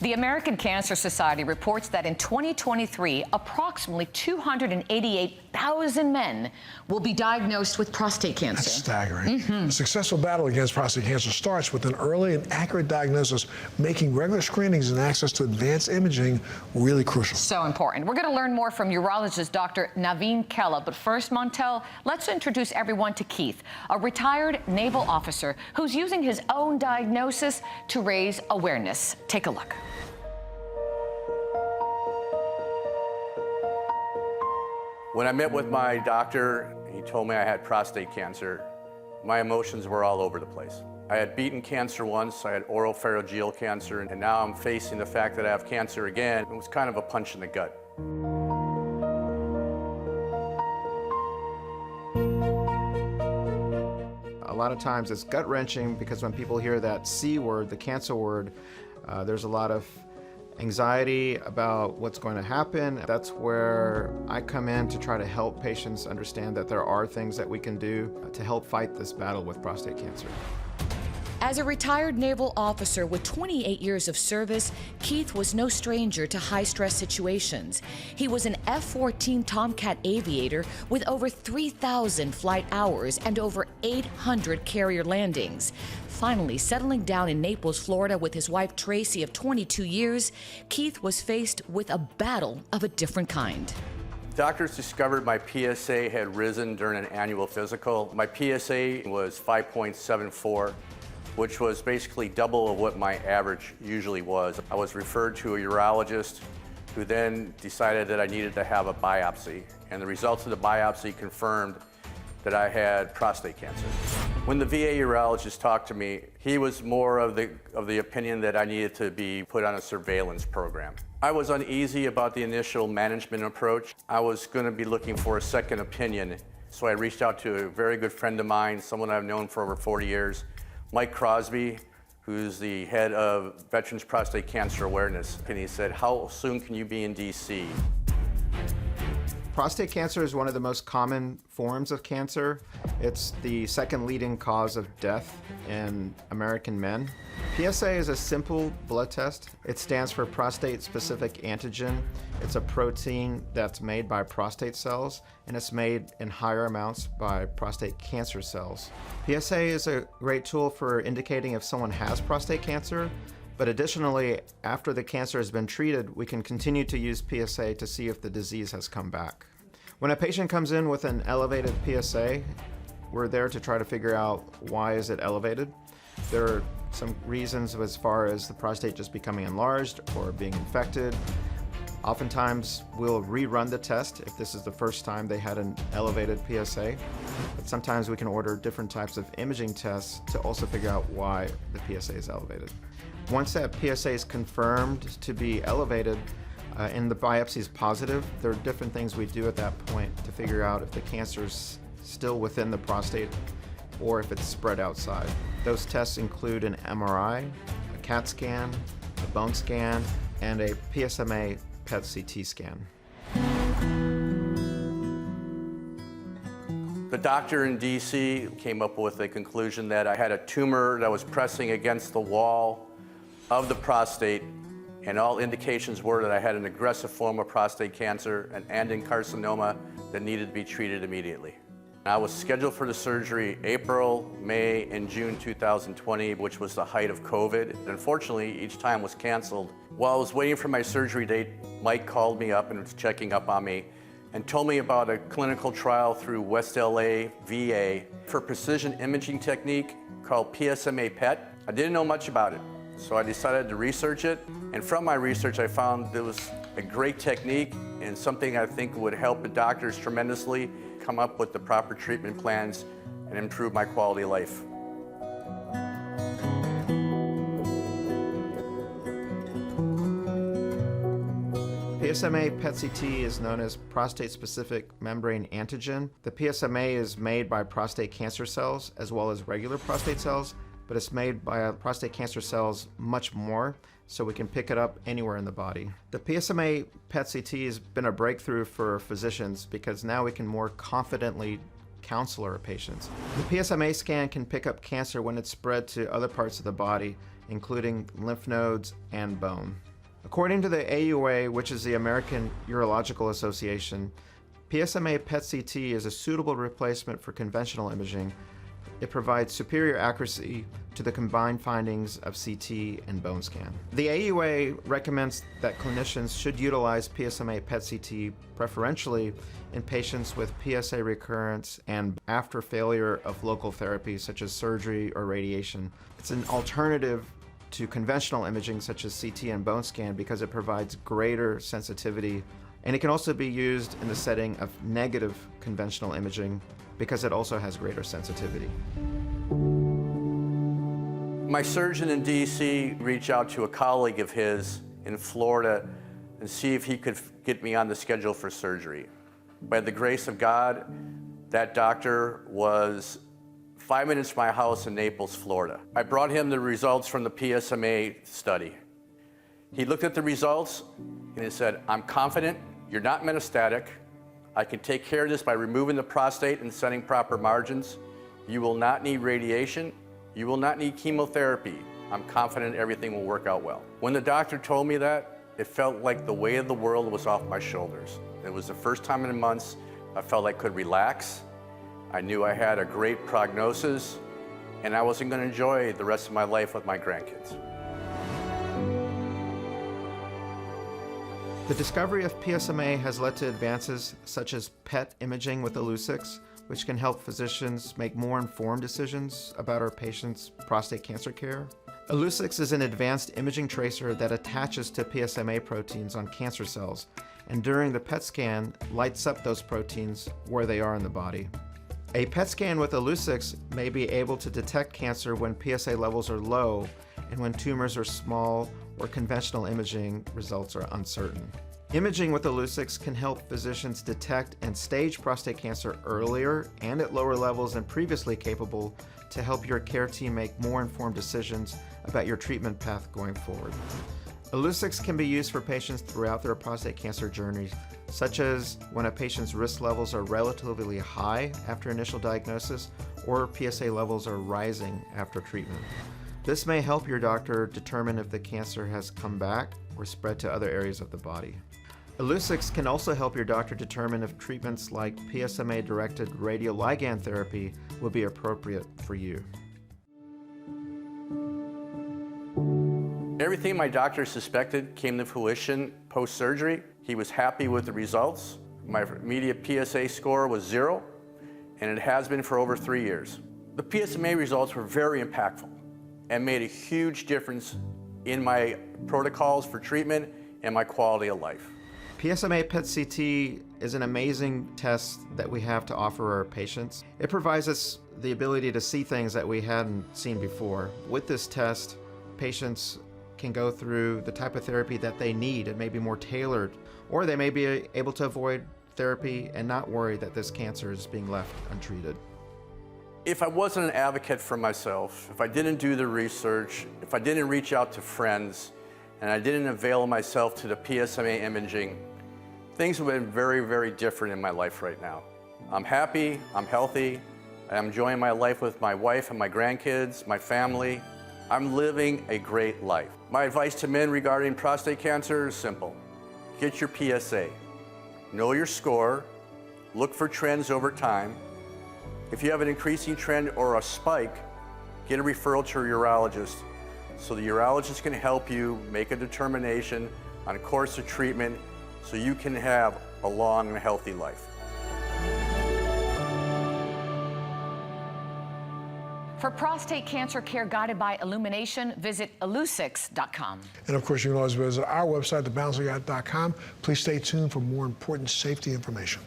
The American Cancer Society reports that in 2023, approximately 288,000 men will be diagnosed with prostate cancer. That's staggering. A successful battle against prostate cancer starts with an early and accurate diagnosis, making regular screenings and access to advanced imaging really crucial. So important. We're going to learn more from urologist Dr. Naveen Kella. But first, Montel, let's introduce everyone to Keith, a retired naval officer who's using his own diagnosis to raise awareness. Take a look. When I met with my doctor, he told me I had prostate cancer. My emotions were all over the place. I had beaten cancer once, I had oropharyngeal cancer, and now I'm facing the fact that I have cancer again. It was kind of a punch in the gut. A lot of times it's gut-wrenching because when people hear that C word, the cancer word, there's a lot of anxiety about what's going to happen. That's where I come in to try to help patients understand that there are things that we can do to help fight this battle with prostate cancer. As a retired naval officer with 28 years of service, Keith was no stranger to high-stress situations. He was an F-14 Tomcat aviator with over 3,000 flight hours and over 800 carrier landings. Finally, settling down in Naples, Florida with his wife Tracy of 22 years, Keith was faced with a battle of a different kind. Doctors discovered my PSA had risen during an annual physical. My PSA was 5.74. which was basically double of what my average usually was. I was referred to a urologist who then decided that I needed to have a biopsy, and the results of the biopsy confirmed that I had prostate cancer. When the VA urologist talked to me, he was more of the opinion that I needed to be put on a surveillance program. I was uneasy about the initial management approach. I was going to be looking for a second opinion, so I reached out to a very good friend of mine, someone I've known for over 40 years, Mike Crosby, who's the head of Veterans Prostate Cancer Awareness, and he said, "How soon can you be in DC?" Prostate cancer is one of the most common forms of cancer. It's the second leading cause of death in American men. PSA is a simple blood test. It stands for prostate-specific antigen. It's a protein that's made by prostate cells, and it's made in higher amounts by prostate cancer cells. PSA is a great tool for indicating if someone has prostate cancer, but additionally, after the cancer has been treated, we can continue to use PSA to see if the disease has come back. When a patient comes in with an elevated PSA, we're there to try to figure out why is it elevated. There are some reasons as far as the prostate just becoming enlarged or being infected. Oftentimes, we'll rerun the test if this is the first time they had an elevated PSA. But sometimes we can order different types of imaging tests to also figure out why the PSA is elevated. Once that PSA is confirmed to be elevated and the biopsy is positive, there are different things we do at that point to figure out if the cancer is still within the prostate or if it's spread outside. Those tests include an MRI, a CAT scan, a bone scan, and a PSMA PET-CT scan. The doctor in DC came up with a conclusion that I had a tumor that was pressing against the wall of the prostate, and all indications were that I had an aggressive form of prostate cancer, an antigen carcinoma that needed to be treated immediately. I was scheduled for the surgery April, May, and June 2020, which was the height of COVID. Unfortunately, each time was canceled. While I was waiting for my surgery date, Mike called me up and was checking up on me and told me about a clinical trial through West LA VA for precision imaging technique called PSMA PET. I didn't know much about it, so I decided to research it. And from my research, I found there was a great technique and something I think would help the doctors tremendously come up with the proper treatment plans and improve my quality of life. PSMA PET-CT is known as prostate-specific membrane antigen. The PSMA is made by prostate cancer cells as well as regular prostate cells, but it's made by prostate cancer cells much more, so we can pick it up anywhere in the body. The PSMA PET-CT has been a breakthrough for physicians because now we can more confidently counsel our patients. The PSMA scan can pick up cancer when it's spread to other parts of the body, including lymph nodes and bone. According to the AUA, which is the American Urological Association, PSMA PET-CT is a suitable replacement for conventional imaging. It provides superior accuracy to the combined findings of CT and bone scan. The AUA recommends that clinicians should utilize PSMA PET-CT preferentially in patients with PSA recurrence and after failure of local therapies such as surgery or radiation. It's an alternative to conventional imaging such as CT and bone scan because it provides greater sensitivity, and it can also be used in the setting of negative conventional imaging because it also has greater sensitivity. My surgeon in DC reached out to a colleague of his in Florida and see if he could get me on the schedule for surgery. By the grace of God, that doctor was 5 minutes from my house in Naples, Florida. I brought him the results from the PSMA study. He looked at the results and he said, "I'm confident you're not metastatic. I can take care of this by removing the prostate and setting proper margins. You will not need radiation. You will not need chemotherapy. I'm confident everything will work out well." When the doctor told me that, it felt like the weight of the world was off my shoulders. It was the first time in months I felt I could relax. I knew I had a great prognosis, and I wasn't going to enjoy the rest of my life with my grandkids. The discovery of PSMA has led to advances such as PET imaging with Illuccix, which can help physicians make more informed decisions about our patients' prostate cancer care. Illuccix is an advanced imaging tracer that attaches to PSMA proteins on cancer cells, and during the PET scan, lights up those proteins where they are in the body. A PET scan with Illuccix may be able to detect cancer when PSA levels are low and when tumors are small or conventional imaging results are uncertain. Imaging with Illuccix can help physicians detect and stage prostate cancer earlier and at lower levels than previously capable to help your care team make more informed decisions about your treatment path going forward. Illuccix can be used for patients throughout their prostate cancer journey, such as when a patient's risk levels are relatively high after initial diagnosis or PSA levels are rising after treatment. This may help your doctor determine if the cancer has come back or spread to other areas of the body. Illuccix can also help your doctor determine if treatments like PSMA-directed radioligand therapy will be appropriate for you. Everything my doctor suspected came to fruition post-surgery. He was happy with the results. My immediate PSA score was 0, and it has been for over 3 years. The PSMA results were very impactful and made a huge difference in my protocols for treatment and my quality of life. PSMA PET-CT is an amazing test that we have to offer our patients. It provides us the ability to see things that we hadn't seen before. With this test, patients can go through the type of therapy that they need. It may be more tailored, or they may be able to avoid therapy and not worry that this cancer is being left untreated. If I wasn't an advocate for myself, if I didn't do the research, if I didn't reach out to friends, and I didn't avail myself to the PSMA imaging, things would have been very, very different in my life right now. I'm happy, I'm healthy, I'm enjoying my life with my wife and my grandkids, my family. I'm living a great life. My advice to men regarding prostate cancer is simple. Get your PSA. Know your score. Look for trends over time. If you have an increasing trend or a spike, get a referral to a urologist so the urologist can help you make a determination on a course of treatment so you can have a long and healthy life. For prostate cancer care guided by illumination, visit Illuccix.com. And of course, you can always visit our website, thebalancingguy.com. Please stay tuned for more important safety information.